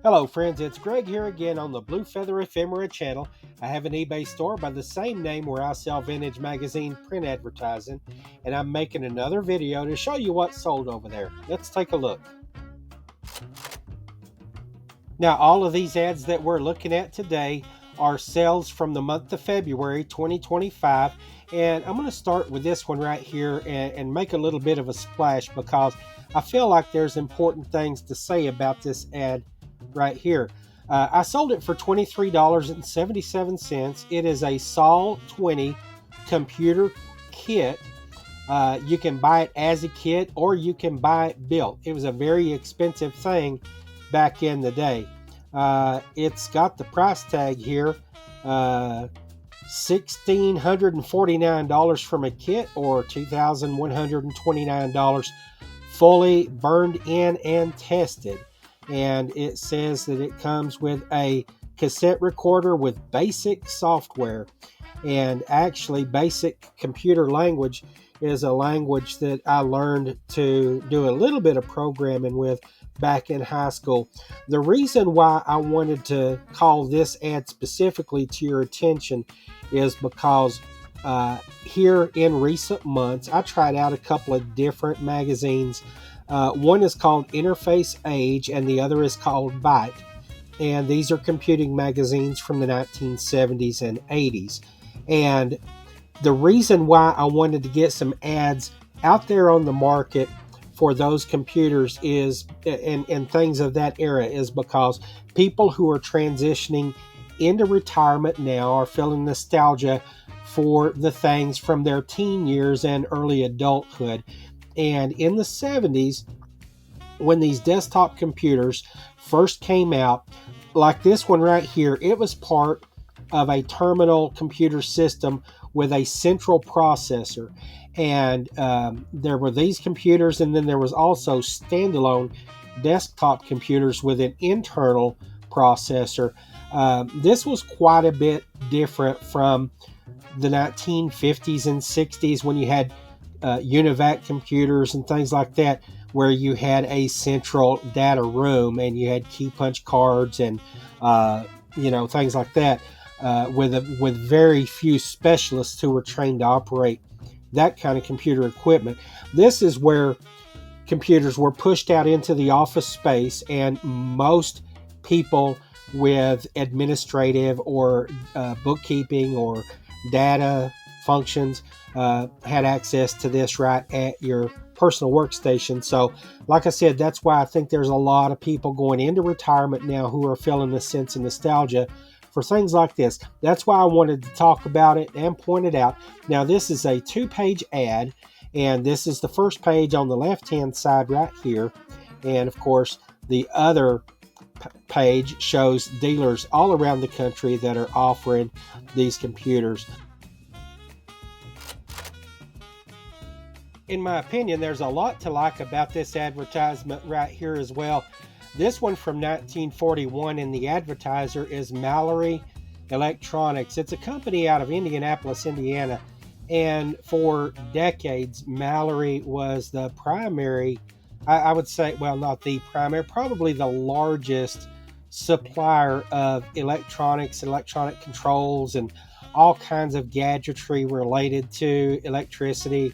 Hello friends, it's Greg here again on the Blue Feather Ephemera channel. I have an eBay store by the same name where I sell vintage magazine print advertising, and I'm making another video to show you what's sold over there. Let's take a look. Now all of these ads that we're looking at today are sales from the month of February 2025, and I'm going to start with this one right here and make a little bit of a splash because I feel like there's important things to say about this ad right here. I sold it for $23.77. It is a Sol 20 computer kit. You can buy it as a kit or you can buy it built. It was a very expensive thing back in the day. It's got the price tag here, $1,649 from a kit or $2,129 fully burned in and tested. And it says that it comes with a cassette recorder with basic software. And actually, basic computer language is a language that I learned to do a little bit of programming with back in high school. The reason why I wanted to call this ad specifically to your attention is because here in recent months, I tried out a couple of different magazines. One is called Interface Age and the other is called Byte. And these are computing magazines from the 1970s and 80s. And the reason why I wanted to get some ads out there on the market for those computers is, and things of that era, is because people who are transitioning into retirement now are feeling nostalgia for the things from their teen years and early adulthood. And in the 70s, when these desktop computers first came out, like this one right here, it was part of a terminal computer system with a central processor. And there were these computers, and then there was also standalone desktop computers with an internal processor. This was quite a bit different from the 1950s and 60s when you had UNIVAC computers and things like that, where you had a central data room and you had key punch cards and things like that, with very few specialists who were trained to operate that kind of computer equipment. This is where computers were pushed out into the office space, and most people with administrative or bookkeeping or data functions had access to this right at your personal workstation. So like I said, that's why I think there's a lot of people going into retirement now who are feeling a sense of nostalgia for things like this. That's why I wanted to talk about it and point it out. Now this is a 2-page ad, and this is the first page on the left hand side right here, and of course the other page shows dealers all around the country that are offering these computers. In my opinion, there's a lot to like about this advertisement right here as well. This one from 1941, and the advertiser is Mallory Electronics. It's a company out of Indianapolis, Indiana, and for decades Mallory was the primary, I would say, well, not the primary, probably the largest supplier of electronics, electronic controls, and all kinds of gadgetry related to electricity.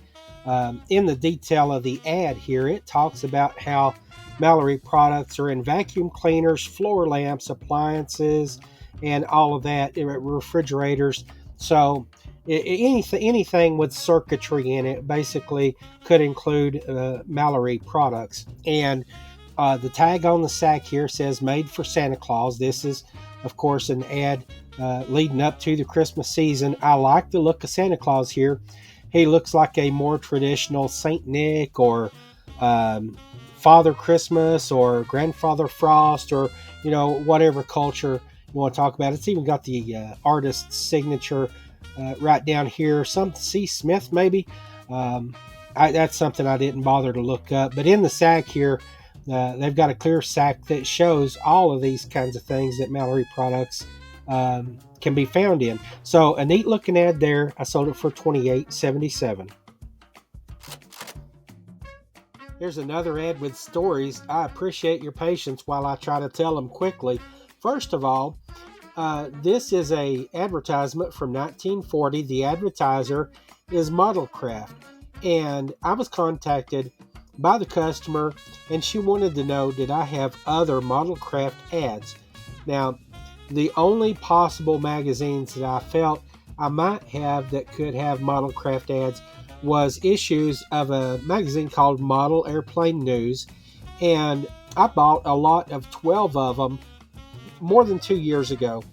In the detail of the ad here, it talks about how Mallory products are in vacuum cleaners, floor lamps, appliances, and all of that, refrigerators. So anything with circuitry in it basically could include Mallory products. And the tag on the sack here says made for Santa Claus. This is, of course, an ad leading up to the Christmas season. I like the look of Santa Claus here. He looks like a more traditional Saint Nick or Father Christmas or Grandfather Frost, or whatever culture you want to talk about. It's even got the artist's signature right down here. Some C. Smith maybe. That's something I didn't bother to look up. But in the sack here, they've got a clear sack that shows all of these kinds of things that Mallory products can be found in. So a neat looking ad there. I sold it for $28.77. Here's another ad with stories. I appreciate your patience while I try to tell them quickly. First of all, this is a advertisement from 1940. The advertiser is Modelcraft, and I was contacted by the customer, and she wanted to know, did I have other Modelcraft ads? Now, the only possible magazines that I felt I might have that could have Modelcraft ads was issues of a magazine called Model Airplane News, and I bought a lot of 12 of them more than 2 years ago.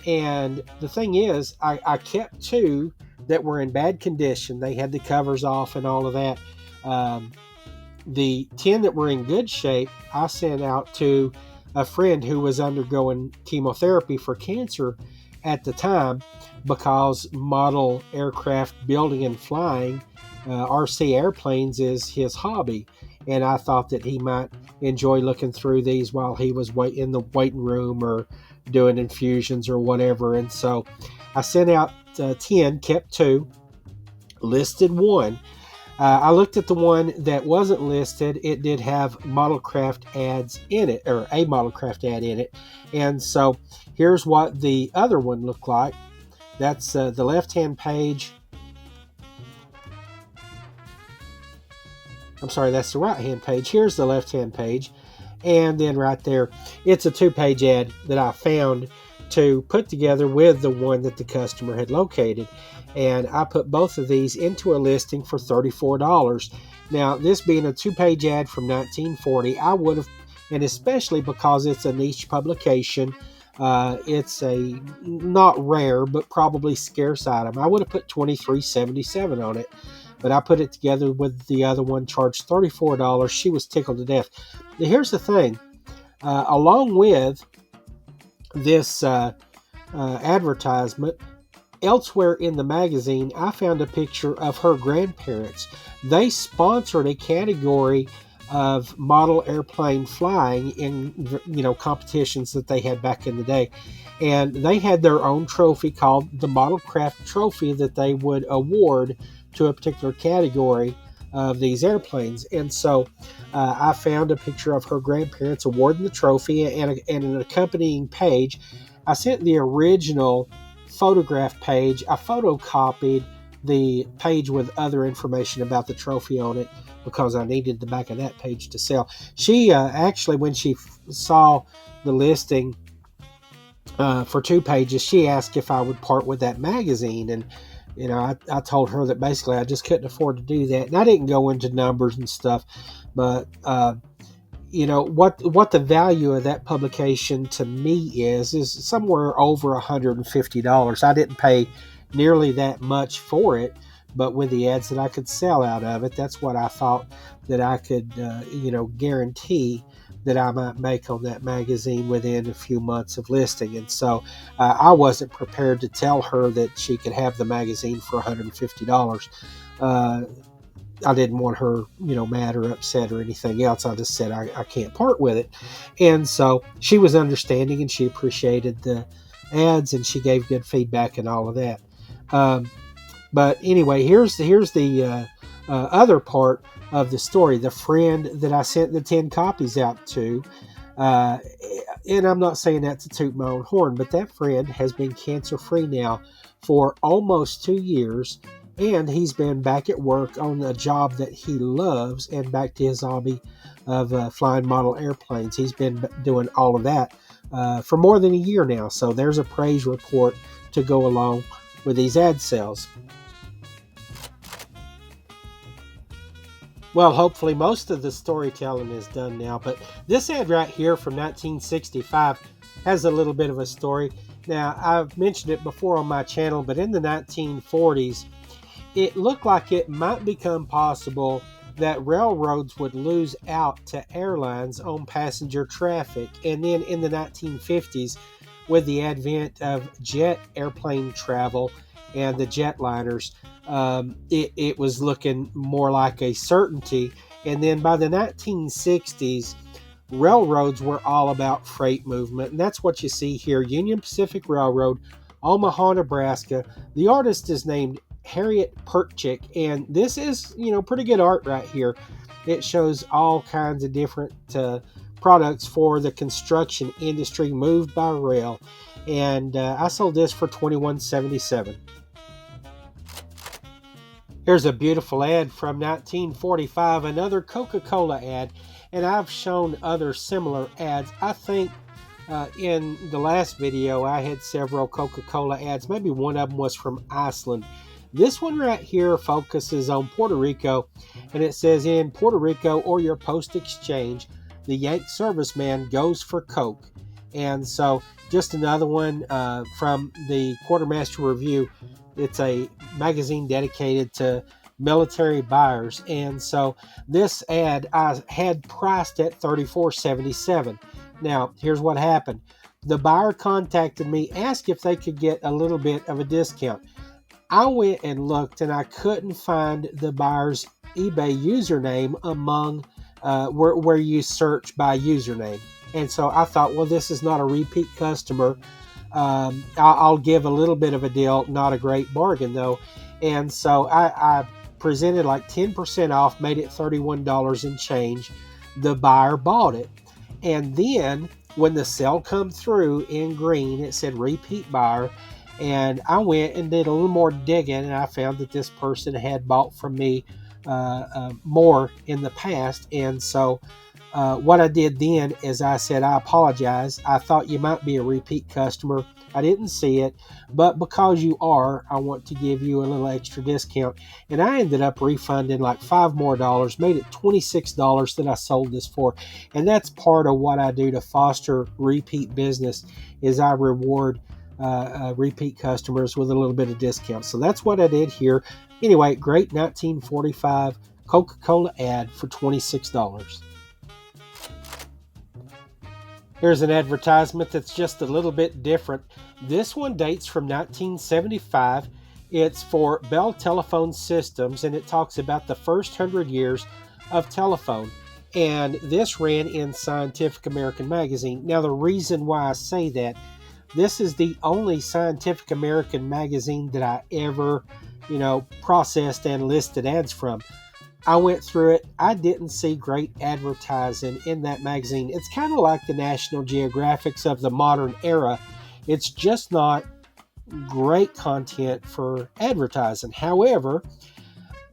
And the thing is, I kept 2 that were in bad condition. They had the covers off and all of that. The 10 that were in good shape, I sent out to a friend who was undergoing chemotherapy for cancer at the time, because model aircraft building and flying, RC airplanes, is his hobby. And I thought that he might enjoy looking through these while he was in the waiting room or doing infusions or whatever. And so I sent out 10, kept 2, listed 1. I looked at the one that wasn't listed. It did have Modelcraft ads in it, or a Modelcraft ad in it. And so here's what the other one looked like. That's the left-hand page. I'm sorry, that's the right-hand page. Here's the left-hand page. And then right there, it's a 2-page ad that I found to put together with the one that the customer had located. And I put both of these into a listing for $34. Now, this being a 2-page ad from 1940, I would have, and especially because it's a niche publication, it's a not rare, but probably scarce item, I would have put $23.77 on it. But I put it together with the other one, charged $34. She was tickled to death. Now, here's the thing. Along with this advertisement, elsewhere in the magazine, I found a picture of her grandparents. They sponsored a category of model airplane flying in, competitions that they had back in the day. And they had their own trophy called the Modelcraft Trophy that they would award to a particular category of these airplanes. And so I found a picture of her grandparents awarding the trophy and an accompanying page. I sent the original photograph page. I photocopied the page with other information about the trophy on it because I needed the back of that page to sell. She actually, when she saw the listing for 2 pages, she asked if I would part with that magazine. And I told her that basically I just couldn't afford to do that. And I didn't go into numbers and stuff, but what the value of that publication to me is somewhere over $150. I didn't pay nearly that much for it, but with the ads that I could sell out of it, that's what I thought that I could, guarantee that I might make on that magazine within a few months of listing. And so I wasn't prepared to tell her that she could have the magazine for $150. I didn't want her, mad or upset or anything else. I just said I can't part with it. And so she was understanding, and she appreciated the ads, and she gave good feedback and all of that. But anyway, here's the other part of the story. The friend that I sent the 10 copies out to, and I'm not saying that to toot my own horn, but that friend has been cancer-free now for almost 2 years. And he's been back at work on a job that he loves and back to his hobby of flying model airplanes. He's been doing all of that for more than a year now. So there's a praise report to go along with these ad sales. Well, hopefully most of the storytelling is done now, but this ad right here from 1965 has a little bit of a story. Now, I've mentioned it before on my channel, but in the 1940s, it looked like it might become possible that railroads would lose out to airlines on passenger traffic. And then in the 1950s, with the advent of jet airplane travel and the jetliners, it was looking more like a certainty. And then by the 1960s, railroads were all about freight movement. And that's what you see here. Union Pacific Railroad, Omaha, Nebraska. The artist is named Harriet Pertchick, and this is, pretty good art right here. it shows all kinds of different products for the construction industry moved by rail. And I sold this for $21.77. Here's a beautiful ad from 1945, another Coca-Cola ad, and I've shown other similar ads. I think in the last video I had several Coca-Cola ads. Maybe one of them was from Iceland. This one right here focuses on Puerto Rico, and it says, in Puerto Rico or your post exchange, the Yank serviceman goes for Coke. And so just another one from the Quartermaster Review. It's a magazine dedicated to military buyers. And so this ad I had priced at $34.77. Now, here's what happened. The buyer contacted me, asked if they could get a little bit of a discount. I went and looked, and I couldn't find the buyer's eBay username among where you search by username. And so I thought, well, this is not a repeat customer. I'll give a little bit of a deal, not a great bargain though. And so I presented like 10% off, made it $31 and change. The buyer bought it. And then when the sale come through in green, it said repeat buyer. And I went and did a little more digging, and I found that this person had bought from me more in the past. And so what I did then is I said, I apologize. I thought you might be a repeat customer. I didn't see it, but because you are, I want to give you a little extra discount. And I ended up refunding like $5 more, made it $26 that I sold this for. And that's part of what I do to foster repeat business, is I reward repeat customers with a little bit of discount. So that's what I did here. Anyway, great 1945 Coca-Cola ad for $26. Here's an advertisement that's just a little bit different. This one dates from 1975. It's for Bell Telephone Systems, and it talks about the first 100 years of telephone. And this ran in Scientific American magazine. Now, the reason why I say that, this is the only Scientific American magazine that I ever, processed and listed ads from. I went through it. I didn't see great advertising in that magazine. It's kind of like the National Geographics of the modern era. It's just not great content for advertising. However,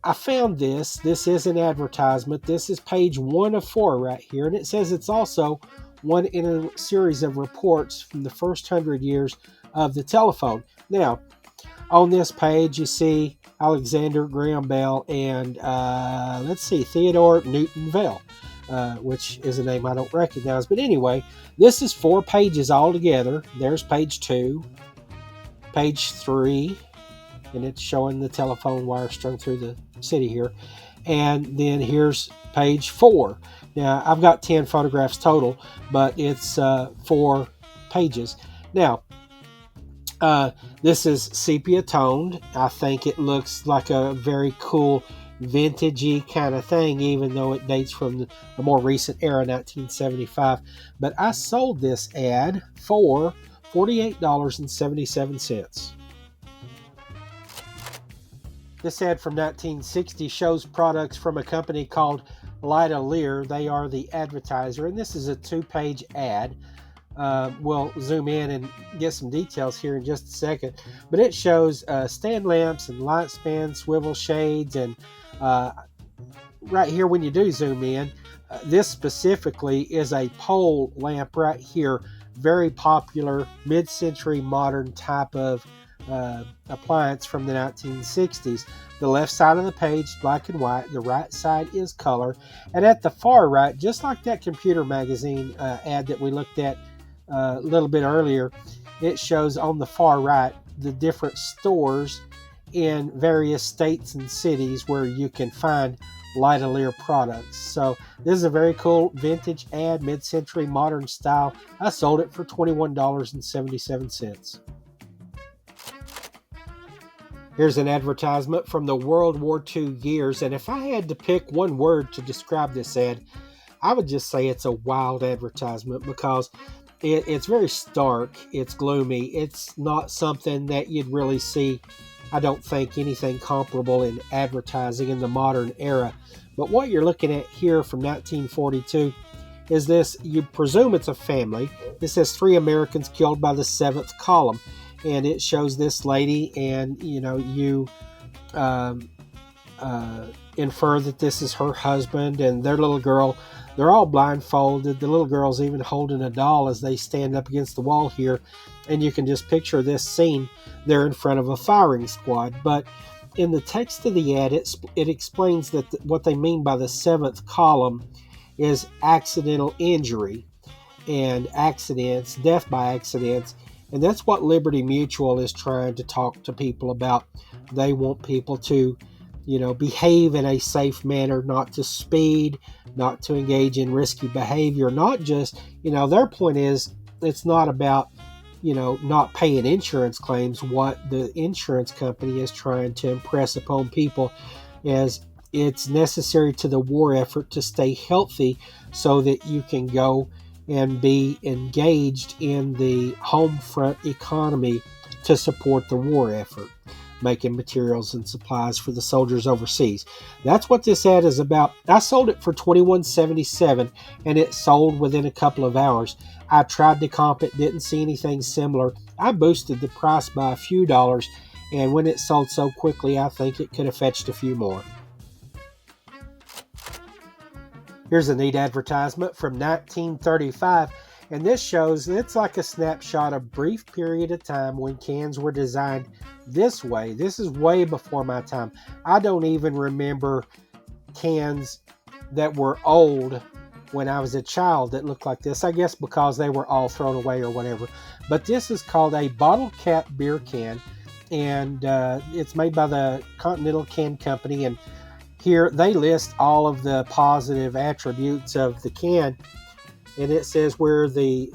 I found this. This is an advertisement. This is page 1 of 4 right here. And it says it's also one in a series of reports from the first 100 years of the telephone. Now, on this page, you see Alexander Graham Bell and Theodore Newton Bell, which is a name I don't recognize. But anyway, this is 4 pages all together. There's page 2, page 3, and it's showing the telephone wire strung through the city here. And then here's page 4. Now, I've got 10 photographs total, but it's 4 pages. Now, this is sepia toned. I think it looks like a very cool vintagey kind of thing, even though it dates from the more recent era, 1975. But I sold this ad for $48.77. This ad from 1960 shows products from a company called Lightolier. They are the advertiser, and this is a 2-page ad. We'll zoom in and get some details here in just a second, but it shows stand lamps and light span, swivel shades, and right here when you do zoom in, this specifically is a pole lamp right here, very popular mid-century modern type of appliance from the 1960s. The left side of the page is black and white, the right side is color, and at the far right, just like that computer magazine ad that we looked at a little bit earlier, it shows on the far right the different stores in various states and cities where you can find Lightolier products. So this is a very cool vintage ad, mid-century modern style. I sold it for $21.77. Here's an advertisement from the World War II years, and if I had to pick one word to describe this ad, I would just say it's a wild advertisement, because it's very stark, it's gloomy, it's not something that you'd really see I don't think anything comparable in advertising in the modern era. But what you're looking at here from 1942 is this, you presume it's a family. It says 3 Americans killed by the 7th column. And it shows this lady, and you infer that this is her husband and their little girl. They're all blindfolded. The little girl's even holding a doll as they stand up against the wall here. And you can just picture this scene. They're in front of a firing squad. But in the text of the ad, it explains that what they mean by the 7th column is accidental injury and accidents, death by accidents. And that's what Liberty Mutual is trying to talk to people about. They want people to, behave in a safe manner, not to speed, not to engage in risky behavior, not just, their point is it's not about, not paying insurance claims. What the insurance company is trying to impress upon people is it's necessary to the war effort to stay healthy so that you can go and be engaged in the home front economy to support the war effort, making materials and supplies for the soldiers overseas. That's what this ad is about. I sold it for $21.77 and it sold within a couple of hours. I tried to comp it, didn't see anything similar. I boosted the price by a few dollars, and when it sold so quickly, I think it could have fetched a few more. Here's a neat advertisement from 1935, and this shows it's like a snapshot of a brief period of time when cans were designed this way. This is way before my time. I don't even remember cans that were old when I was a child that looked like this, I guess because they were all thrown away or whatever. But this is called a bottle cap beer can, and it's made by the Continental Can Company, and here they list all of the positive attributes of the can, and it says where the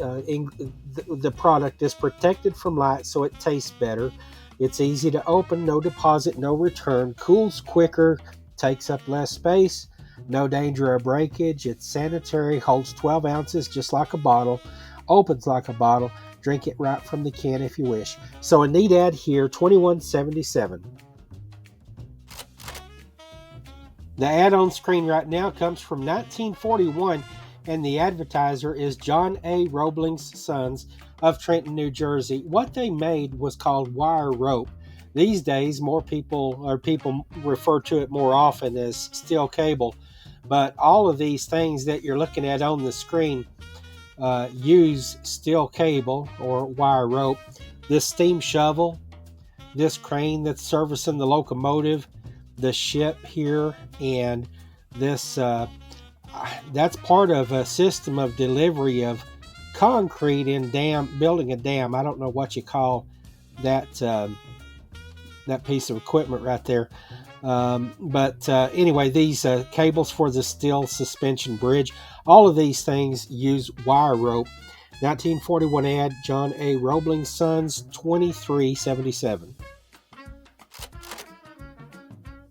product is protected from light so it tastes better. It's easy to open, no deposit, no return, cools quicker, takes up less space, no danger of breakage, it's sanitary, holds 12 ounces just like a bottle, opens like a bottle, drink it right from the can if you wish. So a neat ad here, $21.77. The ad on screen right now comes from 1941, and the advertiser is John A. Roebling's Sons of Trenton, New Jersey. What they made was called wire rope. These days, people refer to it more often as steel cable, but all of these things that you're looking at on the screen use steel cable or wire rope. This steam shovel, this crane that's servicing the locomotive, the ship here, and this that's part of a system of delivery of concrete in building a dam. I don't know what you call that that piece of equipment right there, but anyway, these cables for the steel suspension bridge, all of these things use wire rope. 1941 ad, John A. Roebling Sons, $23.77.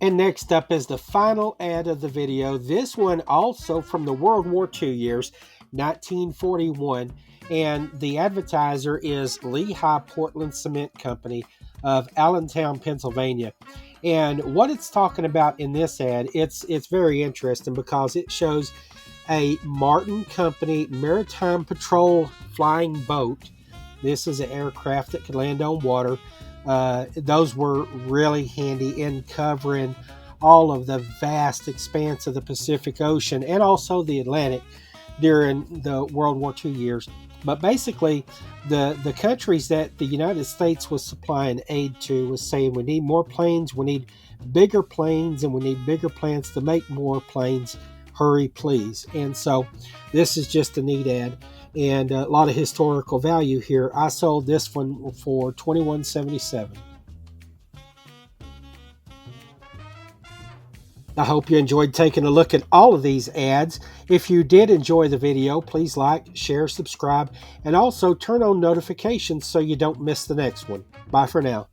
And next up is the final ad of the video. This one also from the World War II years, 1941. And the advertiser is Lehigh Portland Cement Company of Allentown, Pennsylvania. And what it's talking about in this ad, it's very interesting because it shows a Martin Company Maritime Patrol flying boat. This is an aircraft that could land on water. Those were really handy in covering all of the vast expanse of the Pacific Ocean and also the Atlantic during the World War II years. But basically, the countries that the United States was supplying aid to was saying we need more planes, we need bigger planes, and we need bigger plants to make more planes. Hurry, please. And so this is just a neat ad and a lot of historical value here. I sold this one for $21.77. I hope you enjoyed taking a look at all of these ads. If you did enjoy the video, please like, share, subscribe, and also turn on notifications so you don't miss the next one. Bye for now.